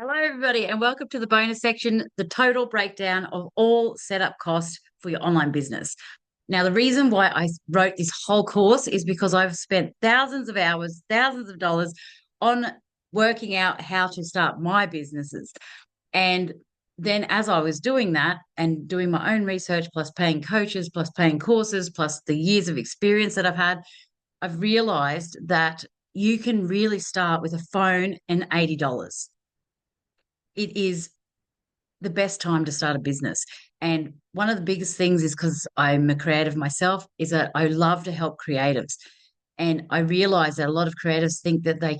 Hello, everybody, and welcome to the bonus section, the total breakdown of all setup costs for your online business. Now, the reason why I wrote this whole course is because I've spent thousands of hours, thousands of dollars on working out how to start my businesses. And then, as I was doing that and doing my own research, plus paying coaches, plus paying courses, plus the years of experience that I've had, I've realized that you can really start with a phone and $80. It is the best time to start a business. And one of the biggest things is because I'm a creative myself, is that I love to help creatives. And I realize that a lot of creatives think that they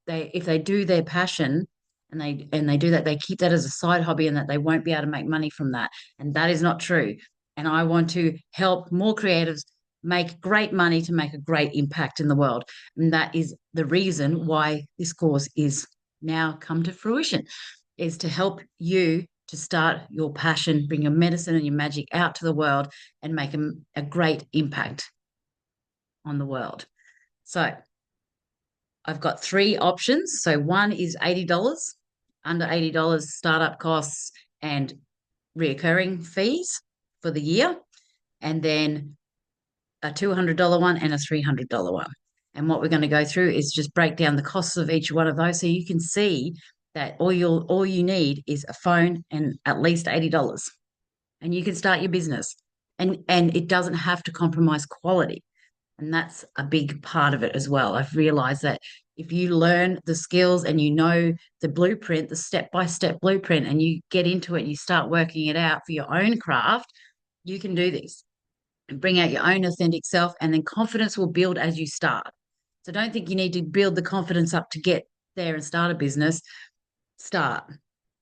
if they do their passion and they do that, they keep that as a side hobby and that they won't be able to make money from that. And that is not true. And I want to help more creatives make great money to make a great impact in the world. And that is the reason why this course is now come to fruition, is to help you to start your passion, bring your medicine and your magic out to the world and make a great impact on the world. So I've got three options. So one is $80, under $80 startup costs and reoccurring fees for the year, and then a $200 one and a $300 one. And what we're going to go through is just break down the costs of each one of those so you can see that all you need is a phone and at least $80 and you can start your business. And it doesn't have to compromise quality. And that's a big part of it as well. I've realized that if you learn the skills and you know the blueprint, the step-by-step blueprint, and you get into it and you start working it out for your own craft, you can do this and bring out your own authentic self, and then confidence will build as you start. So don't think you need to build the confidence up to get there and start a business. Start,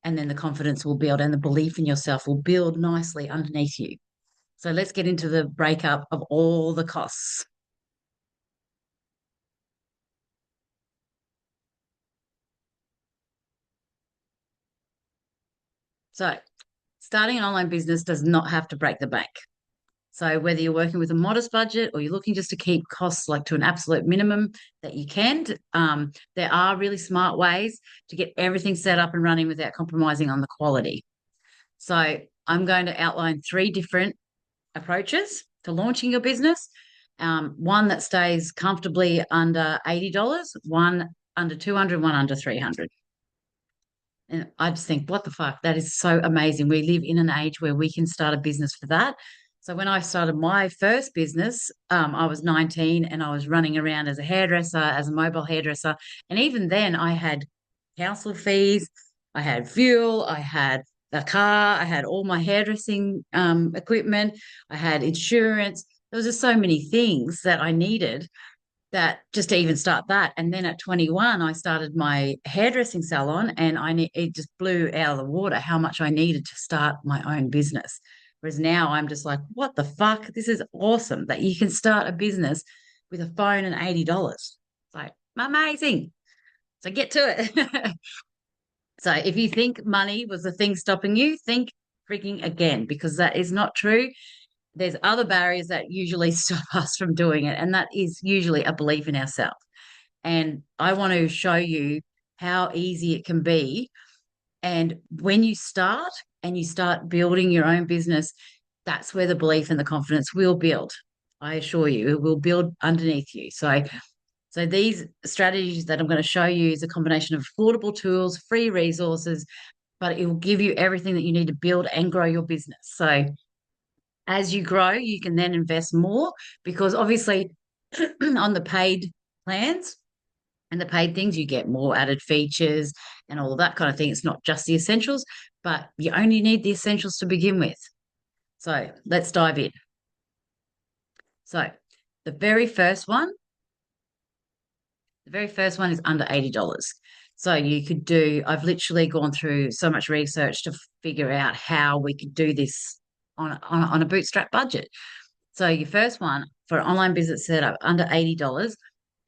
and then the confidence will build and the belief in yourself will build nicely underneath you. So let's get into the breakup of all the costs. So starting an online business does not have to break the bank. So whether you're working with a modest budget or you're looking just to keep costs like to an absolute minimum that you can, there are really smart ways to get everything set up and running without compromising on the quality. So I'm going to outline three different approaches to launching your business. One that stays comfortably under $80, one under 200, one under 300. And I just think, what the fuck? That is so amazing. We live in an age where we can start a business for that. So when I started my first business, I was 19 and I was running around as a hairdresser, as a mobile hairdresser. And even then, I had council fees, I had fuel, I had a car, I had all my hairdressing equipment, I had insurance. There was just so many things that I needed that just to even start that. And then at 21, I started my hairdressing salon, and it just blew out of the water how much I needed to start my own business. Whereas now I'm just like, what the fuck? This is awesome that you can start a business with a phone and $80. It's like amazing. So get to it. So if you think money was the thing stopping you, think freaking again, because that is not true. There's other barriers that usually stop us from doing it, and that is usually a belief in ourselves. And I want to show you how easy it can be. And when you start and you start building your own business, that's where the belief and the confidence will build. I assure you, it will build underneath you. So these strategies that I'm going to show you is a combination of affordable tools, free resources, but it will give you everything that you need to build and grow your business. So as you grow, you can then invest more, because obviously on the paid plans and the paid things, you get more added features and all of that kind of thing. It's not just the essentials, but you only need the essentials to begin with. So let's dive in. So the very first one, is under $80. So you could do, I've literally gone through so much research to figure out how we could do this on a bootstrap budget. So your first one for an online business setup under $80,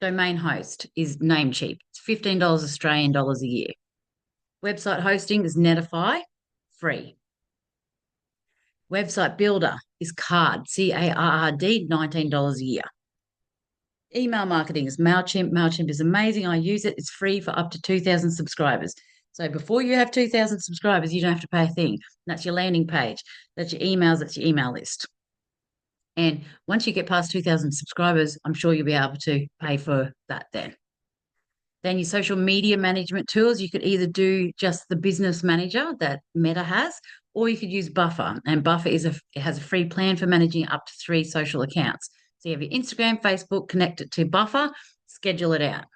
domain host is Namecheap. It's $15 Australian dollars a year. Website hosting is Netify, free. Website builder is Card, CARRD, $19 a year. Email marketing is MailChimp. MailChimp is amazing. I use it. It's free for up to 2,000 subscribers. So before you have 2,000 subscribers, you don't have to pay a thing. That's your landing page. That's your emails. That's your email list. And once you get past 2,000 subscribers, I'm sure you'll be able to pay for that then. Then your social media management tools, you could either do just the business manager that Meta has, or you could use Buffer. And Buffer it has a free plan for managing up to 3 social accounts. So you have your Instagram, Facebook, connect it to Buffer, schedule it out.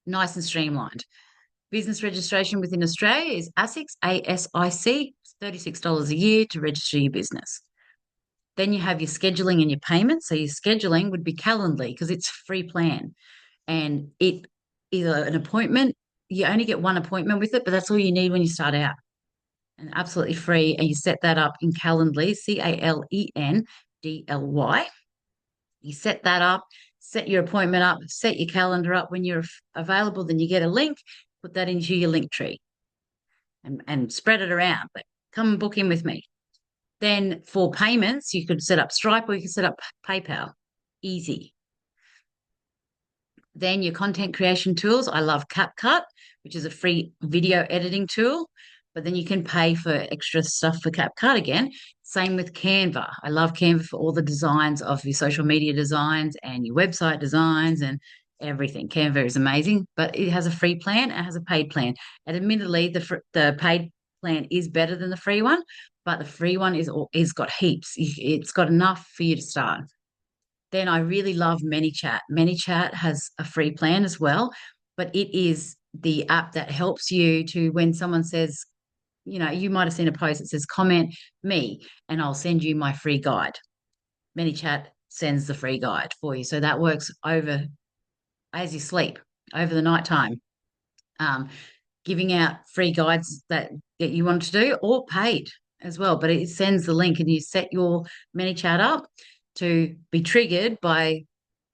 Nice and streamlined. Business registration within Australia is ASIC, ASIC, $36 a year to register your business. Then you have your scheduling and your payments. So your scheduling would be Calendly because it's a free plan. And it either an appointment, you only get one appointment with it, but that's all you need when you start out. And absolutely free. And you set that up in Calendly, Calendly. You set that up, set your appointment up, set your calendar up. When you're available, then you get a link, put that into your link tree and spread it around. But come and book in with me. Then for payments, you could set up Stripe or you could set up PayPal. Easy. Then your content creation tools. I love CapCut, which is a free video editing tool, but then you can pay for extra stuff for CapCut again. Same with Canva. I love Canva for all the designs of your social media designs and your website designs and everything. Canva is amazing, but it has a free plan and has a paid plan. And admittedly, the paid plan is better than the free one, but the free one is got heaps. It's got enough for you to start. Then I really love ManyChat. ManyChat has a free plan as well, but it is the app that helps you to when someone says, you might have seen a post that says comment me and I'll send you my free guide. ManyChat sends the free guide for you. So that works over as you sleep, over the night time. Giving out free guides that you want to do or paid as well. But it sends the link and you set your ManyChat up to be triggered by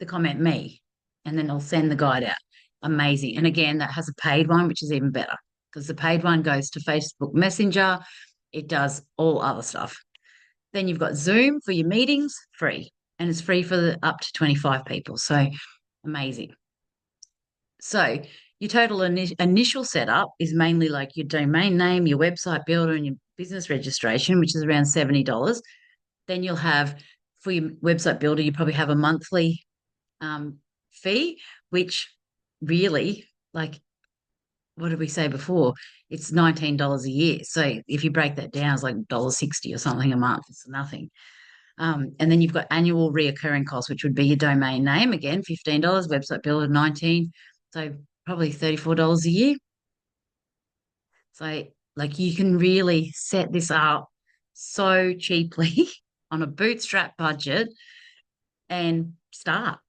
the comment me, and then I'll send the guide out. Amazing. And again, that has a paid one, which is even better because the paid one goes to Facebook Messenger. It does all other stuff. Then you've got Zoom for your meetings, free. And it's free for up to 25 people. So amazing. So your total initial setup is mainly like your domain name, your website builder, and your business registration, which is around $70. Then you'll have for your website builder, you probably have a monthly fee, which really, like, what did we say before? It's $19 a year. So if you break that down, it's like $1.60 or something a month. It's nothing. And then you've got annual reoccurring costs, which would be your domain name, again, $15, website builder, $19. So probably $34 a year. So like you can really set this up so cheaply on a bootstrap budget and start.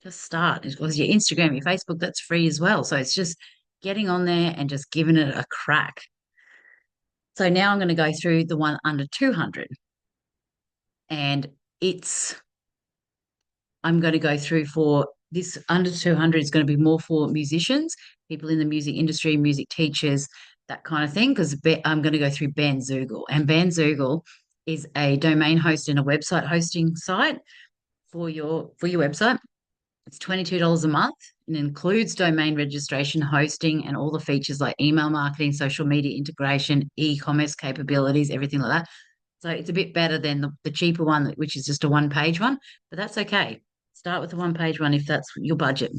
Just start. Because your Instagram, your Facebook, that's free as well. So it's just getting on there and just giving it a crack. So now I'm going to go through the one under 200. And I'm going to go through for this under 200 is going to be more for musicians, people in the music industry, music teachers, that kind of thing, because I'm going to go through Bandzoogle. And Bandzoogle is a domain host and a website hosting site for your website. It's $22 a month and includes domain registration, hosting, and all the features like email marketing, social media integration, e-commerce capabilities, everything like that. So it's a bit better than the cheaper one, which is just a one-page one, but that's okay. Start with the one-page one if that's your budget.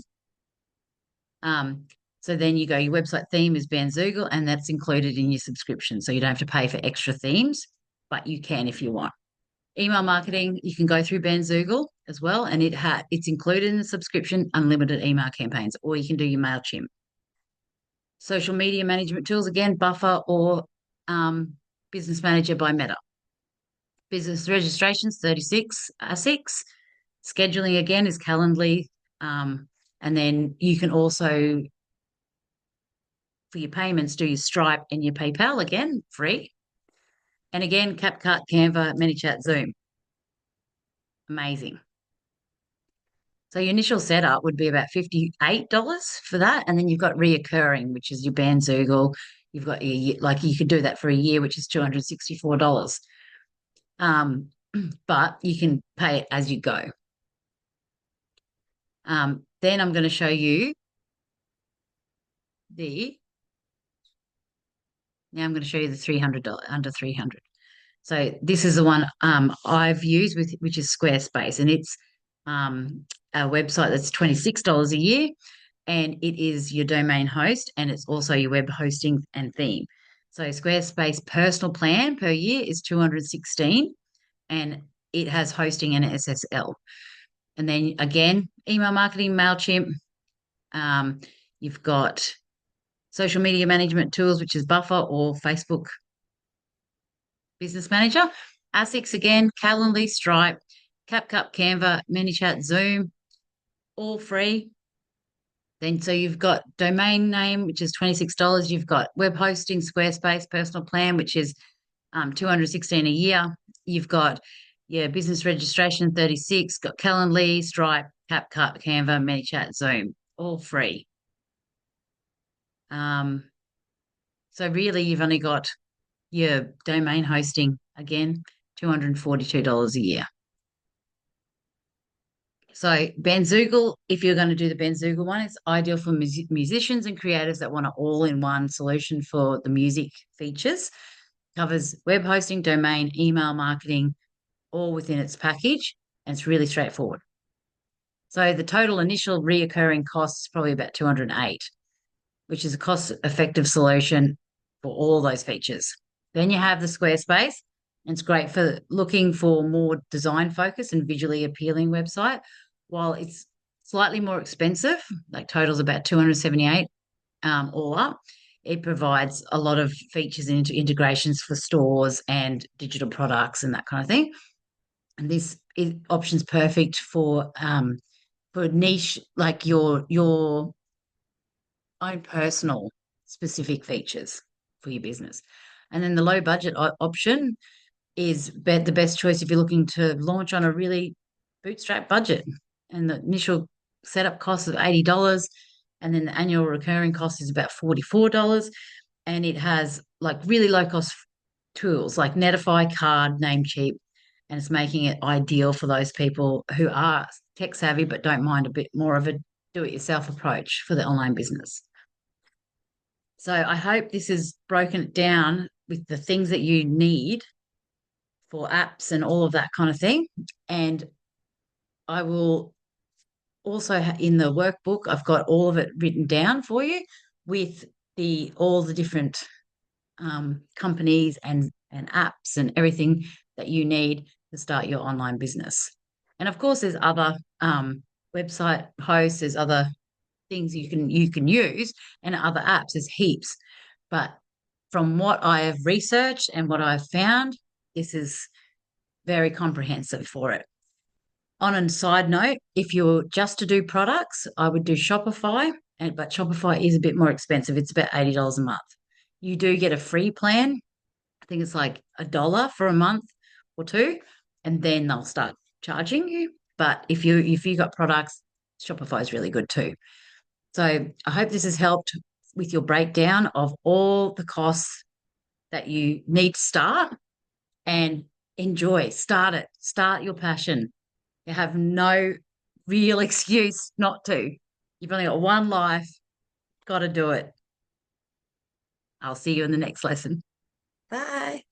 So then you go, your website theme is Bandzoogle, and that's included in your subscription. So you don't have to pay for extra themes, but you can if you want. Email marketing, you can go through Bandzoogle as well, and it's included in the subscription, unlimited email campaigns, or you can do your MailChimp. Social media management tools, again, Buffer or Business Manager by Meta. Business registrations, 36 ASICs. Scheduling, again, is Calendly. And then you can also, for your payments, do your Stripe and your PayPal, again, free. And again, CapCut, Canva, ManyChat, Zoom. Amazing. So your initial setup would be about $58 for that. And then you've got reoccurring, which is your Bandzoogle. You've got you could do that for a year, which is $264. But you can pay it as you go. Then I'm going to show you the Now I'm going to show you the $300 under 300. So this is the one I've used with which is Squarespace, and it's a website that's $26 a year, and it is your domain host, and it's also your web hosting and theme. So Squarespace personal plan per year is 216, and it has hosting and SSL. And then again, email marketing, MailChimp. Um, you've got social media management tools, which is Buffer or Facebook Business Manager. ASICS again, Calendly, Stripe, CapCut, Canva, ManyChat, Zoom, all free. Then so you've got domain name, which is $26. You've got web hosting, Squarespace personal plan, which is 216 a year. You've got business registration 36, got Calendly, Stripe, CapCut, Canva, ManyChat, Zoom, all free. So really you've only got your domain hosting again, $242 a year. So Bandzoogle, if you're going to do the Bandzoogle one, it's ideal for musicians and creators that want an all-in-one solution for the music features. Covers web hosting, domain, email marketing, all within its package, and it's really straightforward. So the total initial reoccurring cost is probably about 208, which is a cost-effective solution for all those features. Then you have the Squarespace, and it's great for looking for more design focused and visually appealing website. While it's slightly more expensive, like totals about 278 all up, it provides a lot of features and integrations for stores and digital products and that kind of thing. And this option's perfect for niche, like your own personal specific features for your business. And then the low budget option is the best choice if you're looking to launch on a really bootstrap budget. And the initial setup cost of $80, and then the annual recurring cost is about $44. And it has like really low cost tools like Netify, Card, Namecheap, and it's making it ideal for those people who are tech savvy but don't mind a bit more of a do-it-yourself approach for the online business. So I hope this has broken it down with the things that you need for apps and all of that kind of thing. And I will also in the workbook, I've got all of it written down for you with all the different companies and apps and everything that you need to start your online business. And of course, there's other website hosts, there's other things you can use, and other apps. There's heaps, but from what I have researched and what I've found, this is very comprehensive for it. On a side note, if you're just to do products, I would do Shopify, but Shopify is a bit more expensive. It's about $80 a month. You do get a free plan. I think it's like $1 for a month or two, and then they'll start charging you. But if you got products, Shopify is really good too. So I hope this has helped with your breakdown of all the costs that you need to start, and enjoy. Start it. Start your passion. You have no real excuse not to. You've only got one life. Got to do it. I'll see you in the next lesson. Bye.